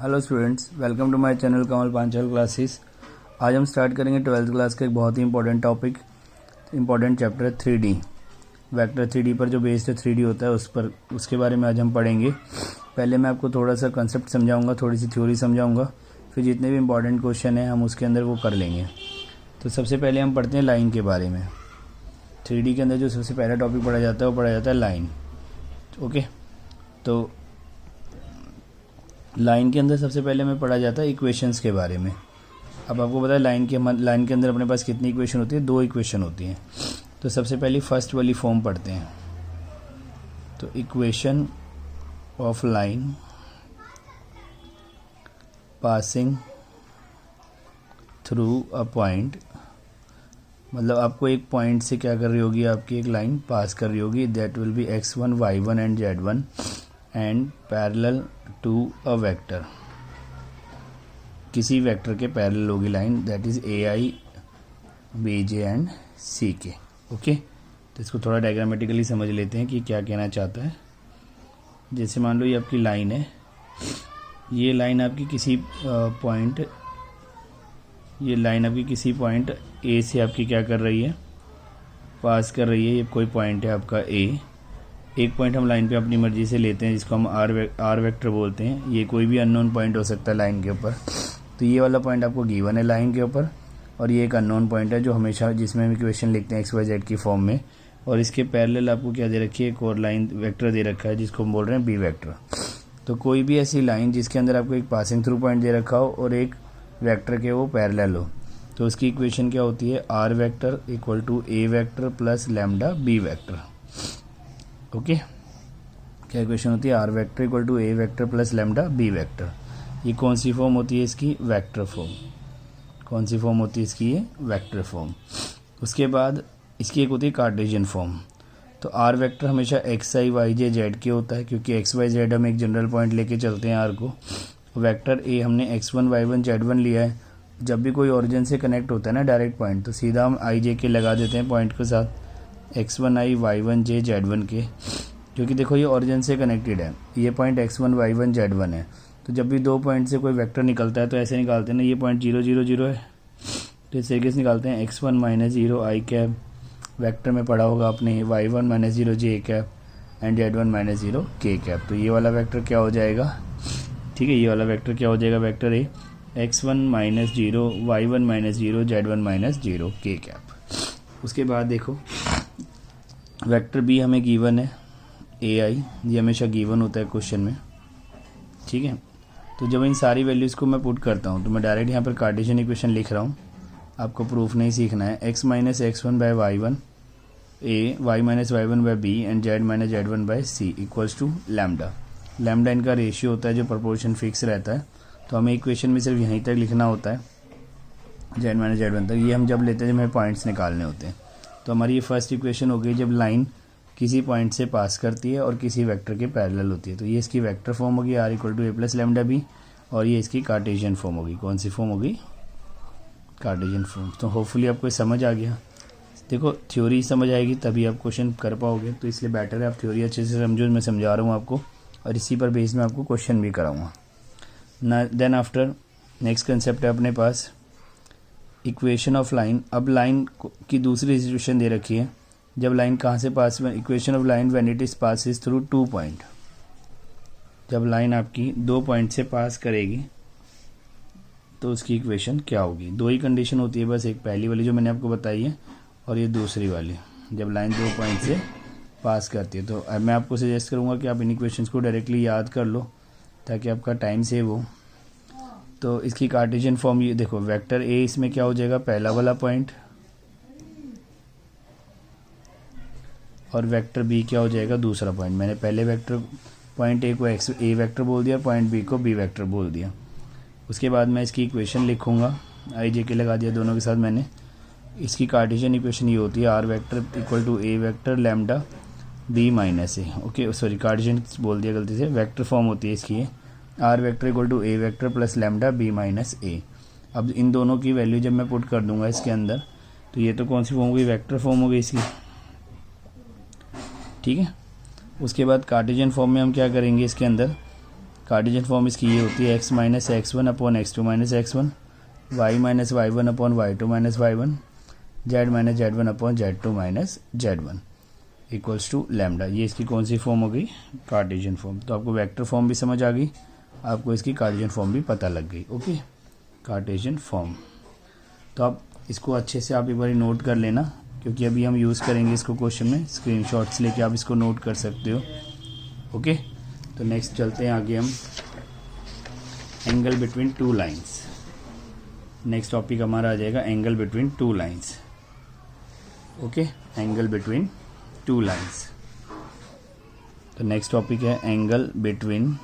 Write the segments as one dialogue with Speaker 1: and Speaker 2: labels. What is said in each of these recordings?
Speaker 1: Hello students, welcome to my channel Kamal Panchal classes. आज हम start करेंगे 12th क्लास का एक बहुत ही important topic, important chapter 3D। Vector 3D पर जो बेस्ड 3D होता है उसके बारे में आज हम पढ़ेंगे। पहले मैं आपको थोड़ा सा कंसेप्ट समझाऊंगा, थोड़ी सी थ्योरी समझाऊंगा, फिर जितने भी इंपॉर्टेंट क्वेश्चन हैं हम उसके अंदर वो कर लेंगे। तो सबसे पहले हम पढ़ते हैं लाइन के बारे में। 3D के अंदर जो सबसे पहला टॉपिक पढ़ा जाता है वो पढ़ा जाता है लाइन। ओके, तो लाइन के अंदर सबसे पहले हमें पढ़ा जाता है इक्वेशंस के बारे में। अब आपको पता है लाइन के अंदर अपने पास कितनी इक्वेशन होती है? 2 इक्वेशन होती हैं। तो सबसे पहले फर्स्ट वाली फॉर्म पढ़ते हैं। तो equation of line passing through a point, मतलब आपको एक पॉइंट से क्या कर रही होगी, आपकी एक लाइन पास कर रही होगी। That will be x1 y1 and z1 and parallel to a vector. किसी वेक्टर के पैरेलल होगी line, that is ai bj and ck। Okay, तो इसको थोड़ा डायग्रामेटिकली समझ लेते हैं कि क्या कहना चाहता है। जैसे मान लो ये आपकी लाइन है, ये लाइन आपकी किसी पॉइंट ए से आपकी क्या कर रही है, पास कर रही है। ये कोई पॉइंट है आपका ए, एक पॉइंट हम लाइन पे अपनी मर्जी से लेते हैं जिसको हम आर वेक्टर बोलते हैं। ये कोई भी अननोन पॉइंट हो सकता है लाइन के ऊपर। तो ये वाला पॉइंट आपको गिवन है लाइन के ऊपर, और ये एक अननोन पॉइंट है जो हमेशा जिसमें हम इक्वेशन लिखते हैं XYZ की फॉर्म में। और इसके पैरेलल आपको क्या दे रखी है, एक और लाइन वेक्टर दे रखा है जिसको हम बोल रहे हैं बी वेक्टर। तो कोई भी ऐसी लाइन जिसके अंदर आपको एक पासिंग थ्रू पॉइंट दे रखा हो और एक वेक्टर के वो पैरेलल हो, तो उसकी इक्वेशन क्या होती है, R vector equal to A vector plus lambda B vector. Okay, क्या इक्वेशन होती है, R vector equal to A vector plus lambda B vector. ये कौन सी फॉर्म होती है इसकी, वेक्टर फॉर्म। कौन सी फॉर्म होती है इसकी, ये वेक्टर फॉर्म। उसके बाद इसकी एक होती है कार्टेशियन फॉर्म। तो आर वेक्टर हमेशा एक्स आई वाई जे जेड के होता है, क्योंकि एक्स वाई जेड हम एक जनरल पॉइंट लेके चलते हैं आर को। वेक्टर ए हमने x1 y1 z1 लिया है। जब भी कोई ओरिजिन से कनेक्ट होता है ना डायरेक्ट पॉइंट, तो सीधा हम आई जे के लगा देते हैं पॉइंट के साथ, x1 i y1 j z1 के, क्योंकि देखो ये ओरिजिन से कनेक्टेड है। ये पॉइंट x1 y1 z1 है। तो जब भी 2 पॉइंट से कोई वेक्टर निकलता है तो ऐसे निकालते हैं ना, ये पॉइंट 0 0 0 है, तो इस तरीके से निकालते हैं। x1 माइनस 0 आई कैप, वेक्टर में पढ़ा होगा आपने, y1 minus 0 j cap and z1 minus 0 k cap. तो ये वाला वेक्टर क्या हो जाएगा, ठीक है, ये वाला वेक्टर क्या हो जाएगा, vector A x1 minus 0 y1 minus 0 z1 minus 0 k cap. उसके बाद देखो वेक्टर बी हमें गिवन है ai, ये हमेशा गिवन होता है क्वेश्चन में, ठीक है। तो जब इन सारी वैल्यूज़ को मैं पुट करता हूँ तो मैं डायरेक्ट यहाँ पर कार्टेशियन इक्वेशन लिख रहा हूँ, आपको प्रूफ नहीं सीखना है। x minus x1 by y1 a, y minus y1 by b and z minus z1 by c equals to lambda. Lambda इनका रेशियो होता है जो प्रोपोर्शन फिक्स रहता है। तो हमें इक्वेशन में सिर्फ यहीं तक लिखना होता है, z माइनस z1 तक। ये हम जब लेते हैं जब हमें पॉइंट्स निकालने होते हैं। तो हमारी ये फर्स्ट इक्वेशन हो गई जब लाइन किसी पॉइंट से पास करती है और किसी वेक्टर के पैरेलल होती है। तो ये इसकी वेक्टर फॉर्म होगी R equal to A plus lambda B, और ये इसकी कार्टेशियन फॉर्म होगी। कौन सी फॉर्म होगी, कार्टेशियन फॉर्म। तो होपफुली आपको समझ आ गया। देखो थ्योरी समझ आएगी तभी आप क्वेश्चन कर पाओगे, तो इसलिए बेटर है आप थ्योरी अच्छे से समझो। मैं समझा रहा हूँ आपको, और इसी पर बेस में आपको क्वेश्चन भी कराऊंगा ना। देन आफ्टर नेक्स्ट कंसेप्ट है अपने पास इक्वेशन ऑफ लाइन। अब लाइन की दूसरी सिचुएशन दे रखी है, जब लाइन कहाँ से pass, equation of line when it is passes through 2 point. जब लाइन आपकी 2 पॉइंट से पास करेगी तो उसकी इक्वेशन क्या होगी। 2 ही कंडीशन होती है बस, एक पहली वाली जो मैंने आपको बताई है और ये दूसरी वाली, जब लाइन 2 पॉइंट से पास करती है। तो अब मैं आपको सजेस्ट करूँगा कि आप इन इक्वेशंस को डायरेक्टली याद कर लो ताकि आपका टाइम सेव हो। तो इसकी कार्टेशियन फॉर्म ये देखो, वेक्टर ए इसमें क्या हो जाएगा, पहला वाला पॉइंट, और वेक्टर बी क्या हो जाएगा, दूसरा पॉइंट। मैंने पहले वेक्टर पॉइंट ए को ए वेक्टर बोल दिया, पॉइंट बी को बी वेक्टर बोल दिया। उसके बाद मैं इसकी इक्वेशन लिखूँगा, आई जे के लगा दिया दोनों के साथ मैंने। इसकी कार्टेशियन इक्वेशन ये होती है R vector equal to A vector lambda B minus A. Okay sorry, cartesian बोल दिया गलती से, वेक्टर फॉर्म होती है इसकी R vector equal to A vector plus lambda B minus A. अब इन दोनों की वैल्यू जब मैं पुट कर दूंगा इसके अंदर, तो ये तो कौन सी फॉर्म होगी, वेक्टर फॉर्म होगी इसकी, ठीक है। उसके बाद कार्टेशियन फॉर्म में हम क्या करेंगे इसके अंदर, कार्टेशियन फॉर्म इसकी ये होती है x minus x one upon x two minus x one, y minus y one upon y two minus y one, z minus z one upon z two minus z one equals to lambda. ये इसकी कौन सी form हो गई? Cartesian form. तो आपको vector form भी समझ आ गई, आपको इसकी कार्टेशियन फॉर्म भी पता लग गई। Okay, Cartesian form. तो आप इसको अच्छे से आप एक बार नोट कर लेना, क्योंकि अभी हम यूज़ करेंगे इसको क्वेश्चन में। स्क्रीनशॉट्स लेके आप इसको नोट कर सकते हो। ओके, तो नेक्स्ट चलते हैं आगे हम angle between two lines. Next topic हमारा आ जाएगा angle between two lines. Okay, angle between two lines. तो नेक्स्ट टॉपिक है एंगल बिटवीन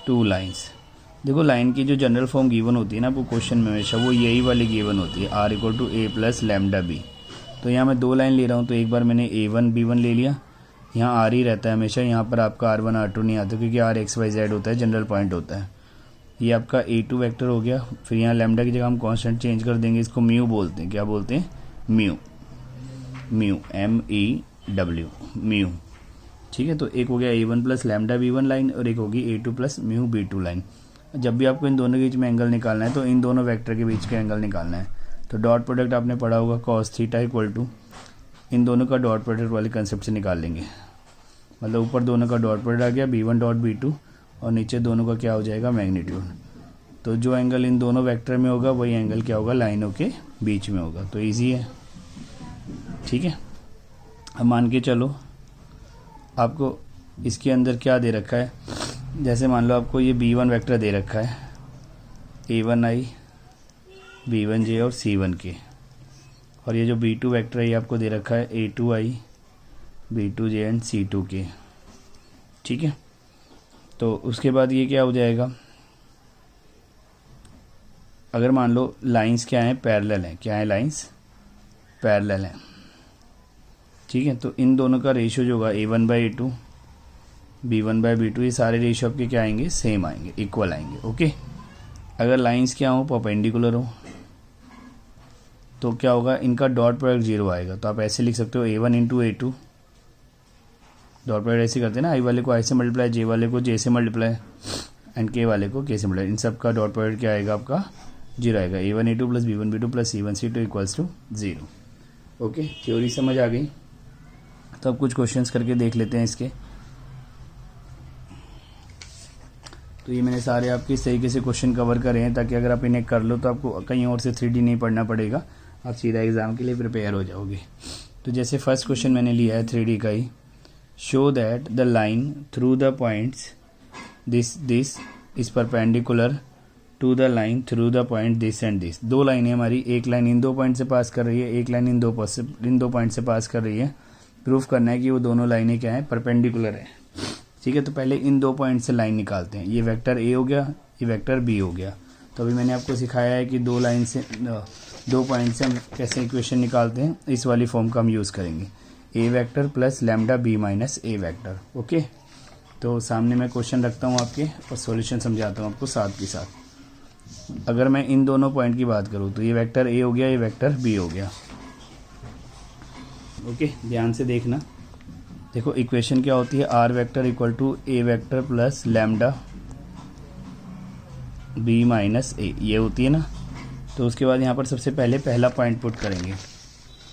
Speaker 1: टू लाइंस। देखो, लाइन की जो जनरल फॉर्म गिवन होती है ना आपको क्वेश्चन में हमेशा, वो यही वाली गिवन होती है, r equal to A plus lambda B. तो यहाँ मैं दो लाइन ले रहा हूँ, तो एक बार मैंने a1 b1 ले लिया, यहाँ r ही रहता है हमेशा, यहाँ पर आपका r1 r2 नहीं आता, क्योंकि r x y z होता है, जनरल पॉइंट होता है। ये आपका a2 वेक्टर हो गया। फिर यहाँ लैम्डा की जगह हम कांस्टेंट चेंज कर देंगे, इसको म्यू बोलते हैं। क्या बोलते हैं? Mu, mu MEW, mu. ठीक है, तो एक हो गया a1 plus lambda b1 line, और एक होगी a2 plus mu b2 line. जब भी आपको इन दोनों के बीच में एंगल निकालना है, तो इन दोनों वेक्टर के बीच का एंगल निकालना है। तो डॉट प्रोडक्ट आपने पढ़ा होगा, cos थीटा इक्वल टू, इन दोनों का डॉट प्रोडक्ट वाले कंसेप्ट से निकाल लेंगे। मतलब ऊपर दोनों का डॉट प्रोडक्ट आ गया b1 डॉट b2, और नीचे दोनों का क्या हो जाएगा? मैग्नीट्यूड। तो जो एंगल इन दोनों वेक्टर में होगा, वही एंगल क्या होगा? लाइनों के बीच में होगा। तो ईजी है। ठीक है, अब मान के चलो आपको इसके अंदर क्या दे रखा है। जैसे मान लो आपको ये b1 वेक्टर दे रखा है, a1i, b1j और c1k, और ये जो b2 वेक्टर है ये आपको दे रखा है a2i, b2j एंड c2k। ठीक है, तो उसके बाद ये क्या हो जाएगा? अगर मान लो लाइंस क्या हैं? पैरेलल हैं। क्या है? लाइंस पैरेलल हैं। ठीक है, तो इन दोनों का रेशियो जो होगा a1/a2, b1/b2, ये सारे रेशियो आपके क्या आएंगे? सेम आएंगे, इक्वल आएंगे। ओके, अगर लाइंस क्या हो? परपेंडिकुलर हो, तो क्या होगा? इनका डॉट प्रोडक्ट 0 आएगा। तो आप ऐसे लिख सकते हो a1 into a2, dot product ऐसे करते हैं ना, i वाले को i से मल्टीप्लाई, j वाले को j से मल्टीप्लाई, एंड k वाले को k से मल्टीप्लाई। इन सब का डॉट प्रोडक्ट क्या आएगा? आपका 0 आएगा। a1 a2 plus b1 b2 plus c1 c2 equals to 0। Okay, theory समझ आ गई। तो अब कुछ क्वेश्चंस करके देख लेते हैं इसके। तो ये मैंने सारे आपके इस तरीके से क्वेश्चन कवर करे हैं, ताकि अगर आप इन्हें कर लो तो आपको कहीं और से 3D नहीं पढ़ना पड़ेगा, आप सीधा एग्जाम के लिए प्रिपेयर हो जाओगे। तो जैसे फर्स्ट क्वेश्चन मैंने लिया है 3D का ही, show that the line through the points this is perpendicular to the line through the point this and this. दो लाइनें हमारी, एक लाइन इन दो पॉइंट से पास कर रही है, एक लाइन इन दो पॉइंट से पास कर रही है। प्रूफ करना है कि वो दोनों लाइनें क्या है? परपेंडिकुलर है। ठीक है, तो पहले इन दो पॉइंट से लाइन निकालते हैं। ये वेक्टर ए हो गया, ये वेक्टर बी हो गया। तो अभी मैंने आपको सिखाया है कि दो पॉइंट से हम कैसे इक्वेशन निकालते हैं। इस वाली फॉर्म का हम यूज़ करेंगे, A vector plus lambda B minus A vector. Okay, तो सामने मैं क्वेश्चन रखता हूँ आपके, और सॉल्यूशन समझाता हूँ आपको साथ के साथ। अगर मैं इन दोनों पॉइंट की बात करूँ, तो ये वेक्टर ए हो गया, ये वेक्टर बी हो गया। ओके, ध्यान से देखना। देखो इक्वेशन क्या होती है? R vector equal to A vector plus lambda B minus A, ये होती है ना। तो उसके बाद यहाँ पर सबसे पहले पहला पॉइंट पुट करेंगे,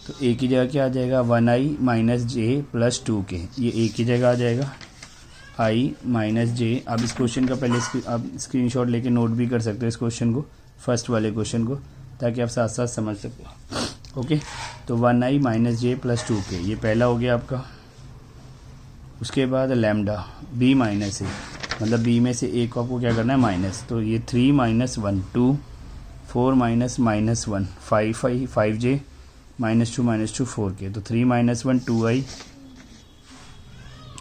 Speaker 1: तो ए की जगह क्या आ जाएगा? 1i माइनस जे प्लस 2k। ये ए की जगह आ जाएगा i माइनस जे। अब इस क्वेश्चन का पहले आप स्क्रीनशॉट लेके नोट भी कर सकते हो इस क्वेश्चन को, फर्स्ट वाले क्वेश्चन को, ताकि आप साथ साथ समझ सको। ओके, तो 1i माइनस जे प्लस 2k, ये पहला हो गया आपका। उसके बाद लैम्डा बी माइनस ए, मतलब बी में से ए को आपको क्या करना है? माइनस। तो ये 3 minus 1 2, 4 minus minus 1 5j minus 2 4k। तो 3 माइनस 1 2i।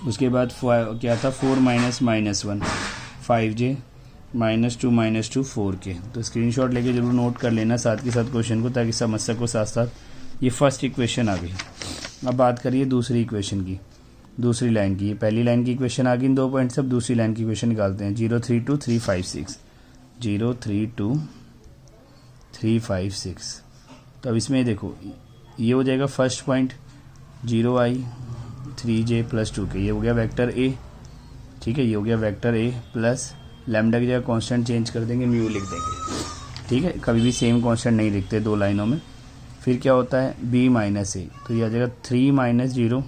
Speaker 1: उसके बाद क्या था? 4 minus minus 1 5j minus 2 4k। तो स्क्रीनशॉट लेके जरूर नोट कर लेना साथ के साथ क्वेश्चन को, ताकि समझ सको साथ साथ। ये फर्स्ट इक्वेशन आ गई। अब बात करिए दूसरी इक्वेशन की, दूसरी लाइन की। ये पहली लाइन की इक्वेशन आ गई इन दो पॉइंट से। अब दूसरी लाइन की इक्वेशन निकालते हैं। 0 3 2 3 5 6, 0 3 2 3 5 6। तो अब इसमें देखो, ये हो जाएगा first point 0i 3j plus 2k, ये हो गया वेक्टर ए। ठीक है, ये हो गया वेक्टर ए प्लस लैम्डा की जगह कांस्टेंट चेंज कर देंगे, म्यू लिख देंगे। ठीक है, कभी भी सेम कांस्टेंट नहीं लिखते दो लाइनों में। फिर क्या होता है बी माइनस ए, तो ये आ जाएगा 3 माइनस जीरो,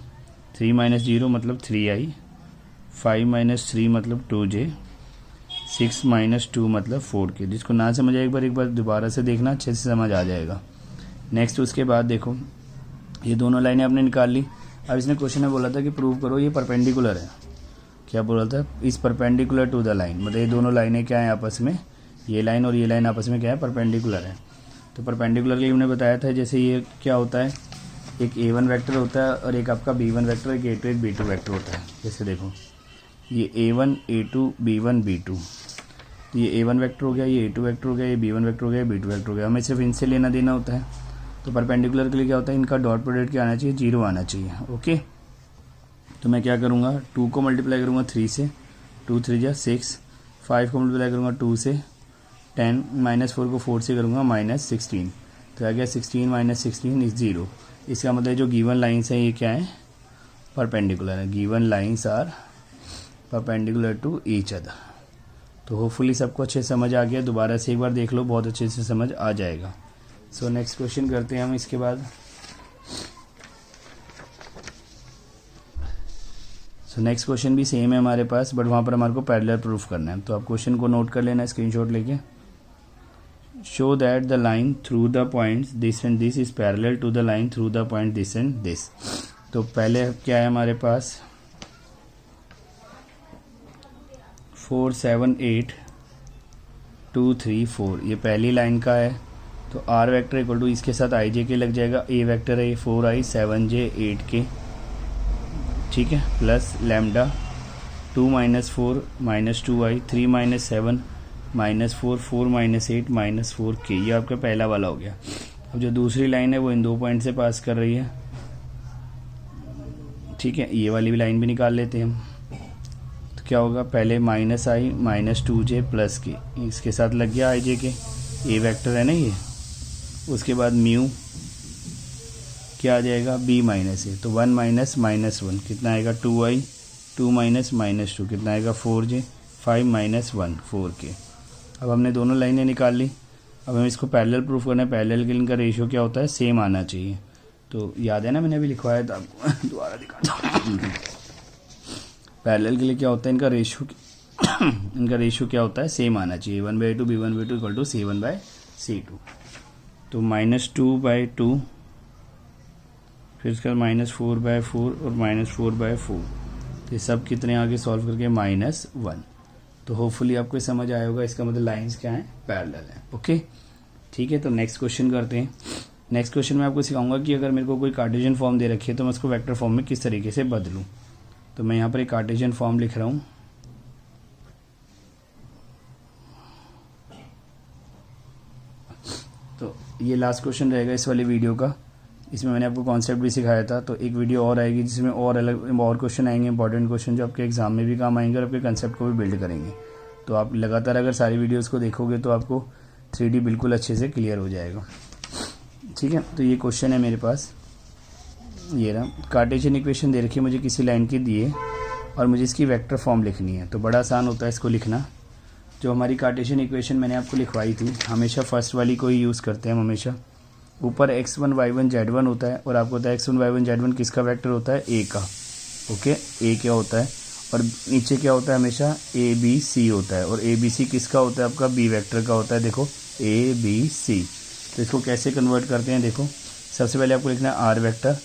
Speaker 1: 3 माइनस जीरो मतलब 3i, 5 माइनस 3 मतलब 2j, 6 माइनस 2 मतलब 4k। जिसको ना समझ आए एक बार दोबारा से देखना, अच्छे से समझ आ जाएगा। नेक्स्ट उसके बाद देखो ये दोनों लाइनें आपने निकाल ली। अब इसने क्वेश्चन में बोला था कि प्रूव करो ये परपेंडिकुलर है। क्या बोला था, इस परपेंडिकुलर टू द लाइन, मतलब ये दोनों लाइनें क्या हैं आपस में, ये लाइन और ये लाइन आपस में क्या है, परपेंडिकुलर है। तो परपेंडिकुलर के लिए हमने बताया था जैसे ये क्या होता है, एक a1 वेक्टर होता है और एक आपका b1 वेक्टर, एक a2 एक b2 वेक्टर होता है। जैसे देखो ये a1 a2 b1 b2, तो ये a1 वेक्टर हो गया, ये a2 वेक्टर हो गया, ये b1 वेक्टर हो गया, ये b2 वेक्टर हो गया। हमें सिर्फ इनसे लेना देना होता है। तो परपेंडिकुलर के लिए क्या होता है, इनका डॉट प्रोडक्ट क्या आना चाहिए, 0 आना चाहिए। ओके, तो मैं क्या करूँगा, 2 को मल्टीप्लाई करूँगा 3 से, 2 3 जा 6, 5 को मल्टीप्लाई करूँगा 2 से 10, -4 को 4 से करूँगा -16, तो आ गया 16 माइनस 16 इज 0। इसका मतलब जो गिवन लाइन्स हैं ये क्या है, परपेंडिकुलर है। Given lines are perpendicular to each other. तो होपफुली सबको अच्छे से समझ आ गया, दोबारा से एक बार देख लो, बहुत अच्छे से समझ आ जाएगा। सो नेक्स्ट क्वेश्चन करते हैं हम इसके बाद। सो नेक्स्ट क्वेश्चन भी सेम है हमारे पास, बट वहाँ पर हमारे को पैरेलल प्रूफ करना है। तो आप क्वेश्चन को नोट कर लेना स्क्रीनशॉट लेके। Show that the line through the points this and this is parallel to the line through the point this and this. तो पहले क्या है हमारे पास 4 7 8 2 3 4, ये पहली लाइन का है। तो आर वेक्टर इक्वल टू इसके साथ आई जे के लग जाएगा, ए वेक्टर है 4i 7j 8k, ठीक है, plus lambda 2 minus 4 minus 2i 3 minus 7 minus 4 4 minus 8 minus 4k। ये आपका पहला वाला हो गया। अब जो दूसरी लाइन है वो इन 2 पॉइंट से पास कर रही है, ठीक है, ये वाली भी लाइन भी निकाल लेते हैं हम। तो क्या होगा, पहले -i minus 2j plus k, इसके साथ लग गया आई जे के, ए वेक्टर है ना ये। उसके बाद म्यू क्या आ जाएगा, b माइनस ए, तो 1 माइनस -1 कितना आएगा 2i, 2 माइनस -2 कितना आएगा 4j, 5 माइनस 1 4k। अब हमने दोनों लाइनें निकाल ली। अब हम इसको पैरेलल प्रूफ करना है। पैरेलल के इनका रेशियो क्या होता है, सेम आना चाहिए। तो याद है ना, मैंने अभी लिखवाया था आपको, दोबारा दिखाता हूँ। पैरेलल के लिए क्या होता है, इनका रेशियो क्या होता है, सेम आना चाहिए। 1/2 b1/2 इक्वल टू c1/c2। तो -2/2, फिर उसके बाद -4/4 और -4/4, तो ये सब कितने आगे सॉल्व करके -1। तो होपफुली आपको समझ आया होगा, इसका मतलब लाइंस क्या हैं, पैरेलल हैं। ओके, ठीक है, तो नेक्स्ट क्वेश्चन करते हैं। नेक्स्ट क्वेश्चन में आपको सिखाऊंगा कि अगर मेरे को कोई कार्टेशियन फॉर्म दे रखी है तो मैं उसको वेक्टर फॉर्म में किस तरीके से बदलूँ। तो मैं यहाँ पर एक कार्टेशियन फॉर्म लिख रहा हूँ। तो ये लास्ट क्वेश्चन रहेगा इस वाली वीडियो का। इसमें मैंने आपको कॉन्सेप्ट भी सिखाया था। तो एक वीडियो और आएगी जिसमें और अलग और क्वेश्चन आएंगे, इंपॉर्टेंट क्वेश्चन जो आपके एग्जाम में भी काम आएंगे और आपके कंसेप्ट को भी बिल्ड करेंगे। तो आप लगातार अगर सारी वीडियोस को देखोगे तो आपको 3D बिल्कुल अच्छे से क्लियर हो जाएगा। ठीक है, तो ये क्वेश्चन है मेरे पास, ये रहा। कार्टेशियन इक्वेशन दे रखी है मुझे, किसी लाइन की दिए और मुझे इसकी वेक्टर फॉर्म लिखनी है। तो बड़ा आसान होता है इसको लिखना। जो हमारी कार्टेशियन इक्वेशन मैंने आपको लिखवाई थी, हमेशा फर्स्ट वाली को ही यूज़ करते हैं हम हमेशा। ऊपर x1 y1 z1 होता है और आपको पता है x1 y1 z1 किसका वेक्टर होता है, a का। ओके, a क्या होता है, और नीचे क्या होता है, हमेशा a b c होता है। और a b c किसका होता है, आपका b वेक्टर का होता है। देखो a b c, तो इसको कैसे कन्वर्ट करते हैं, देखो सबसे पहले आपको लिखना है r वेक्टर।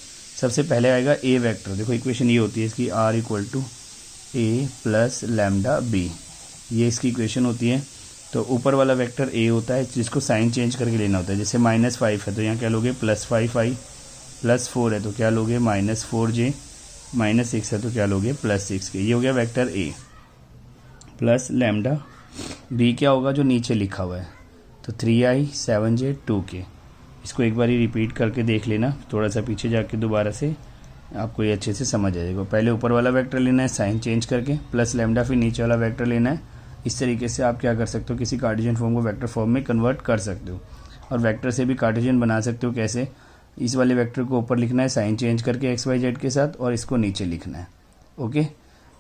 Speaker 1: सबसे पहले आएगा a वेक्टर। देखो इक्वेशन ये होती है इसकी, r equal to a plus lambda b, ये इसकी इक्वेशन होती है। तो ऊपर वाला वेक्टर a होता है जिसको साइन चेंज करके लेना होता है। जैसे -5 है तो यहाँ क्या लोगे, +5i, +4 है तो क्या लोगे, -4j, -6 है तो क्या लोगे, +6k। ये हो गया vector a plus lambda. b क्या होगा, जो नीचे लिखा हुआ है, तो 3i 7j 2k। इसको एक बार ही रिपीट करके देख लेना, थोड़ा सा पीछे जाके दोबारा से, आपको ये अच्छे से समझ आ जाएगा। पहले ऊपर वाला वेक्टर लेना है साइन चेंज करके, प्लस लैम्डा, फिर नीचे वाला वेक्टर लेना है। इस तरीके से आप क्या कर सकते हो, किसी कार्टेशियन फॉर्म को वेक्टर फॉर्म में कन्वर्ट कर सकते हो। और वेक्टर से भी कार्टेशियन बना सकते हो। कैसे, इस वाले वेक्टर को ऊपर लिखना है साइन चेंज करके x y z के साथ, और इसको नीचे लिखना है। ओके,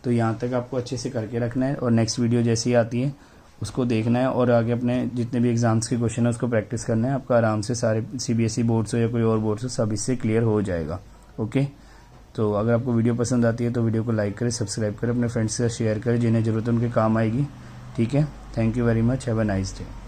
Speaker 1: तो यहाँ तक आपको अच्छे से करके रखना है और नेक्स्ट वीडियो जैसी ही आती है उसको देखना है और आगे अपने जितने भी एग्ज़ाम्स के क्वेश्चन है उसको प्रैक्टिस करना है। आपका आराम से सारे CBSE बोर्ड्स हो या कोई और बोर्ड्स हो सब इससे क्लियर हो जाएगा। ओके, तो अगर आपको वीडियो पसंद आती है तो वीडियो को लाइक करें, सब्सक्राइब करें, अपने फ्रेंड्स से शेयर करें जिन्हें ज़रूरत है उनके काम आएगी। ठीक है, thank you very much, have a nice day.